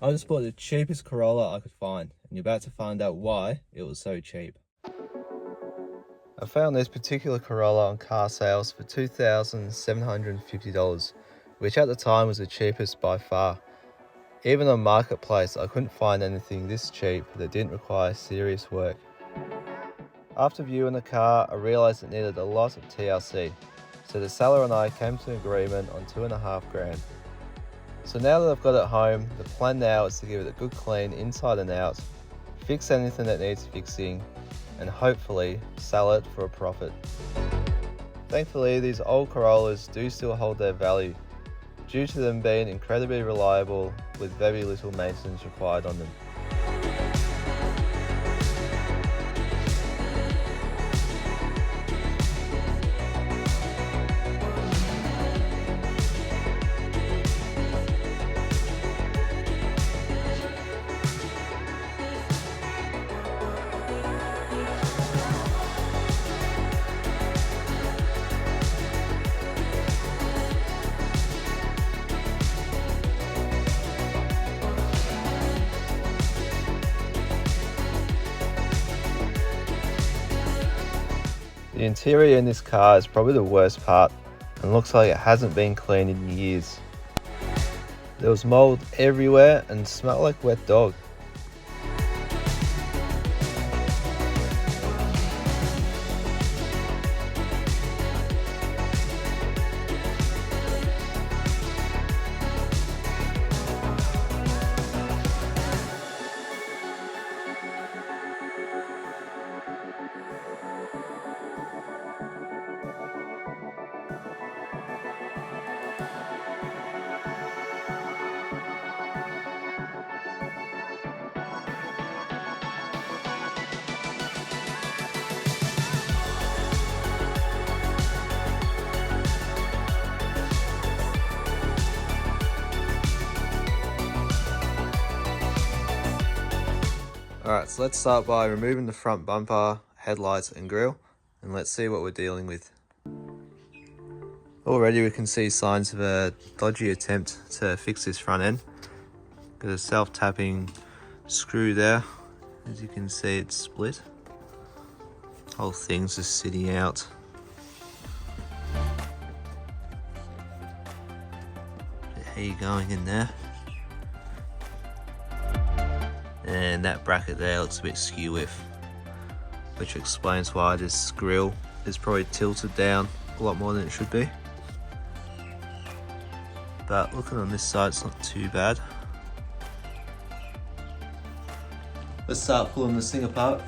I just bought the cheapest Corolla I could find, and you're about to find out why it was so cheap. I found this particular Corolla on car sales for $2,750, which at the time was the cheapest by far. Even on Marketplace, I couldn't find anything this cheap that didn't require serious work. After viewing the car, I realised it needed a lot of TLC, so the seller and I came to an agreement on $2,500. So now that I've got it home, the plan now is to give it a good clean inside and out, fix anything that needs fixing, and hopefully sell it for a profit. Thankfully, these old Corollas do still hold their value, due to them being incredibly reliable with very little maintenance required on them. The interior in this car is probably the worst part and looks like it hasn't been cleaned in years. There was mold everywhere and smelled like wet dog. Alright, so let's start by removing the front bumper, headlights and grille, and let's see what we're dealing with. Already we can see signs of a dodgy attempt to fix this front end. Got a self-tapping screw there. As you can see, it's split. Whole thing's just sitting out. How you going in there? And that bracket there looks a bit skew with, which explains why this grille is probably tilted down a lot more than it should be. But looking on this side, it's not too bad. Let's start pulling this thing apart.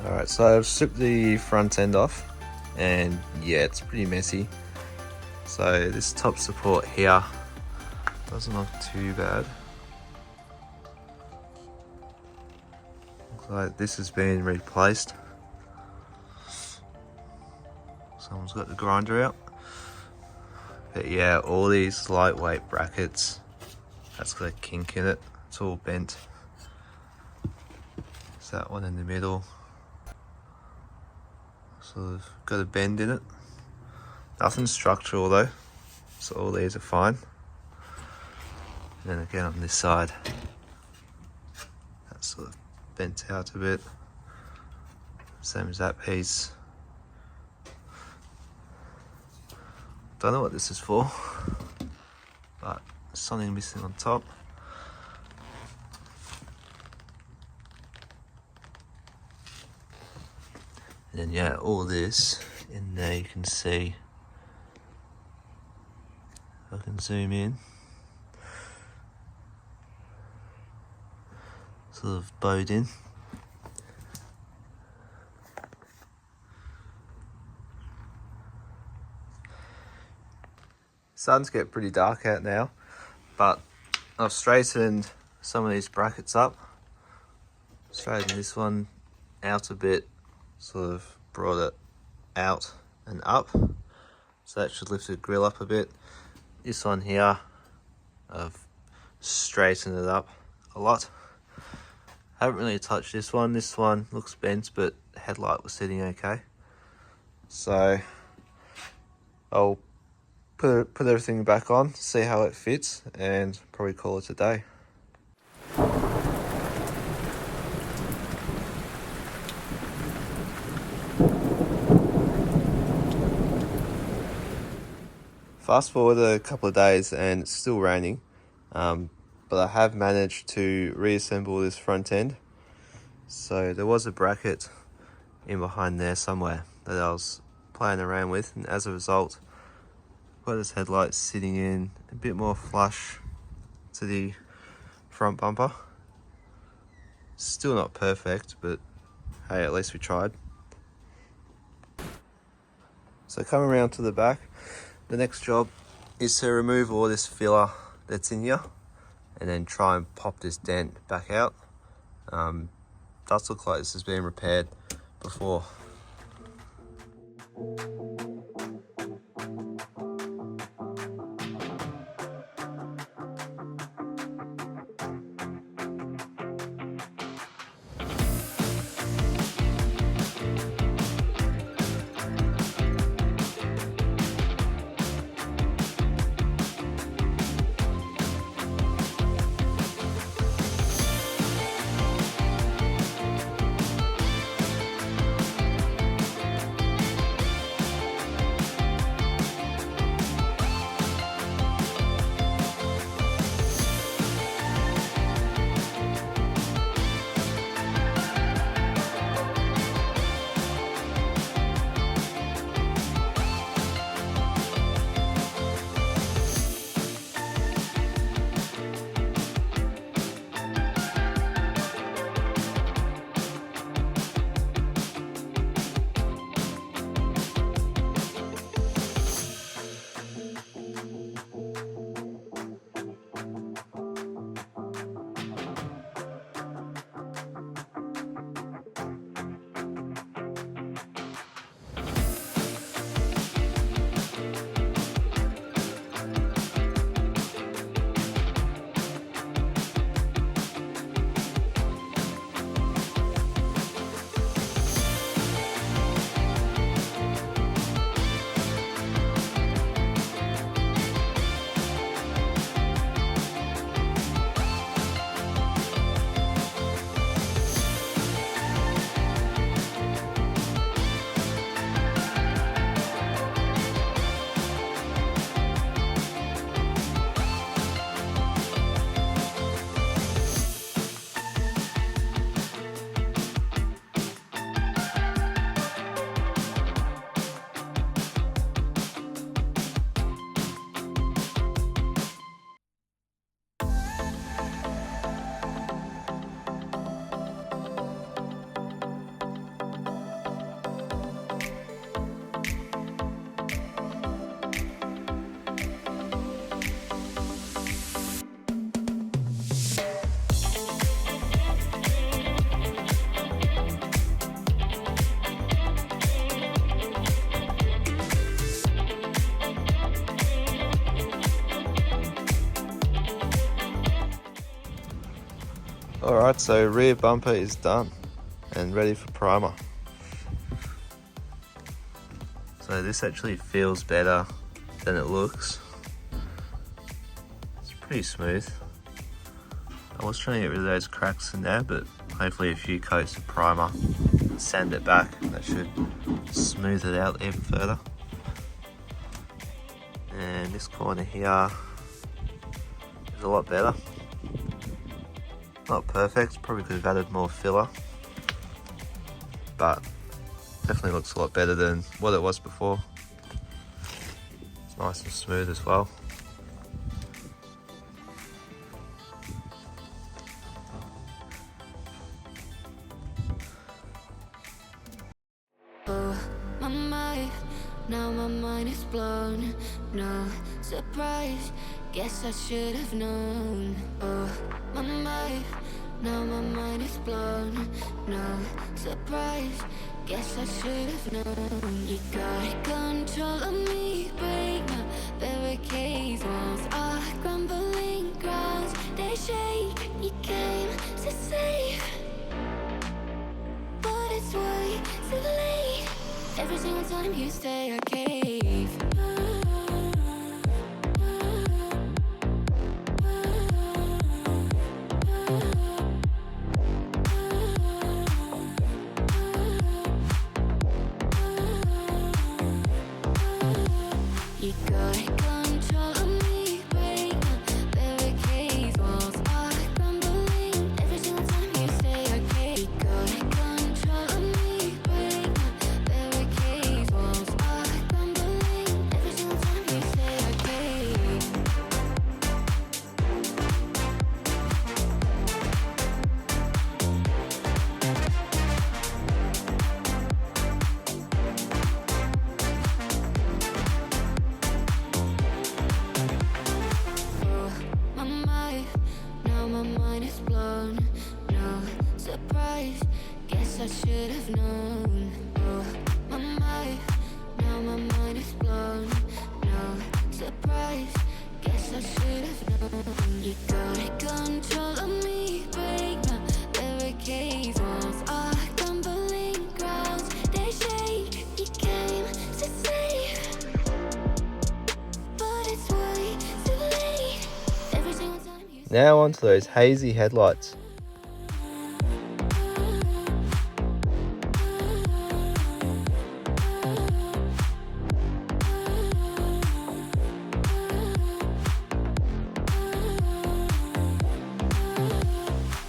Alright, so I've stripped the front end off, and yeah, it's pretty messy. So this top support here doesn't look too bad. Looks like this has been replaced. Someone's got the grinder out. But yeah, all these lightweight brackets, that's got a kink in it. It's all bent. There's that one in the middle. Sort of got a bend in it. Nothing structural though, so all these are fine. And then again on this side, that's sort of bent out a bit. Same as that piece. Don't know what this is for, but there's something missing on top. And then yeah, all this in there you can see. I can zoom in. Sort of bowed in. Starting to get pretty dark out now, but I've straightened some of these brackets up. Straightened this one out a bit, sort of brought it out and up. So that should lift the grill up a bit. This one here, I've straightened it up a lot. Haven't really touched this one. This one looks bent, but the headlight was sitting okay. So I'll put everything back on, see how it fits, and probably call it a day. Fast forward a couple of days and it's still raining, but I have managed to reassemble this front end. So there was a bracket in behind there somewhere that I was playing around with, and as a result, got this headlight sitting in a bit more flush to the front bumper. Still not perfect, but hey, at least we tried. So coming around to the back, the next job is to remove all this filler that's in here and then try and pop this dent back out. Does look like this has been repaired before. Alright, so rear bumper is done and ready for primer. So this actually feels better than it looks. It's pretty smooth. I was trying to get rid of those cracks in there, but hopefully a few coats of primer, sand it back, that should smooth it out even further. And this corner here is a lot better. Not perfect, probably could have added more filler, but definitely looks a lot better than what it was before. It's nice and smooth as well. Now my mind is blown, no surprise, guess I should have known. Oh, my mind, now my mind is blown, no surprise, guess I should have known. You got control of me, break my barricades, walls are crumbling grounds, they shake, you came to save, but it's way too late. Every single time you stay, I cave. You got control of me, break my barricades, walls are crumbling. Every single time you stay, I cave. You got control of me, break my barricades, walls are crumbling. Every single time you stay, I cave. My mind, now my mind is blown, no surprise, guess I should have known. Oh, my mind, now my mind is blown, no surprise, guess I should have known. You got control of me, break my barricades, walls are crumbling grounds, they shake, you came to save, but it's way too late. Every single time you Now onto those hazy headlights.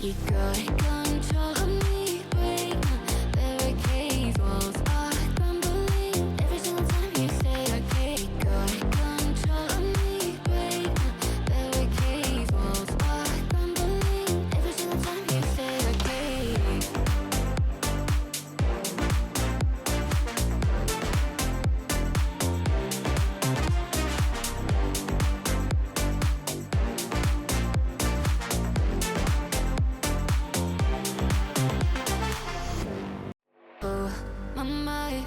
You got control of me, break my barricades, walls are crumbling. Every single time you say I cave. You got control of me, break my barricades, walls are crumbling. Every single time you say I cave. Oh, my mind,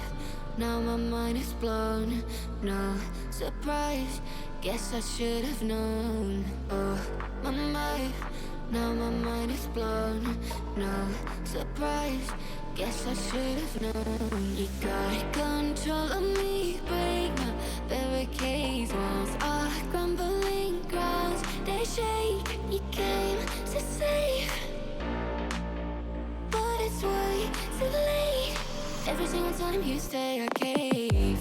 now my mind is blown, no surprise, guess I should have known. Oh, my mind, now my mind is blown, no surprise, guess I should have known. You got control of me, break my barricades, walls are crumbling grounds, they shake, you came to save, but it's way too late. Every single time you stay, I cave.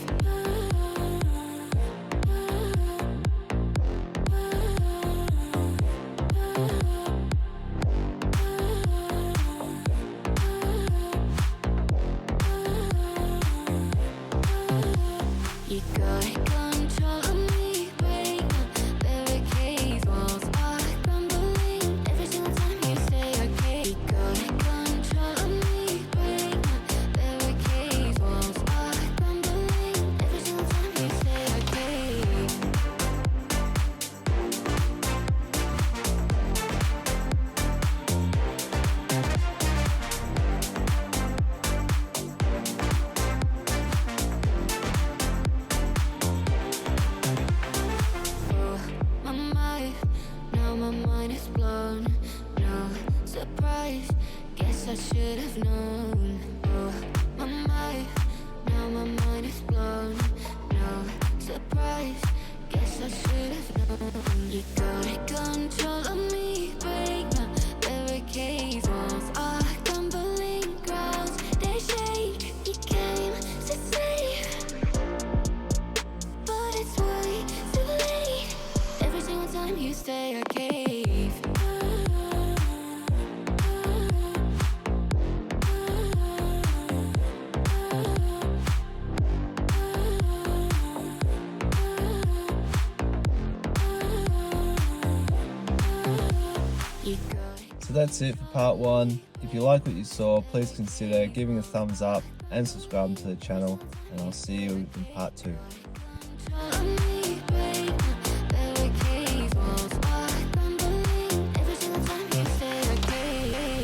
You got control of me, break my barricades, walls are crumbling. Every single time you stay, I cave. You got control of me, break my barricades, walls are crumbling. Every single known. Oh, my mind, now my mind is blown. No surprise, guess I should have known. You got control of me, break my barricades. Walls are crumbling grounds, they shake. You came to save, but it's way too late. Every single time you stay, I cave. So that's it for part 1. If you like what you saw, please consider giving a thumbs up and subscribing to the channel, and I'll see you in part 2.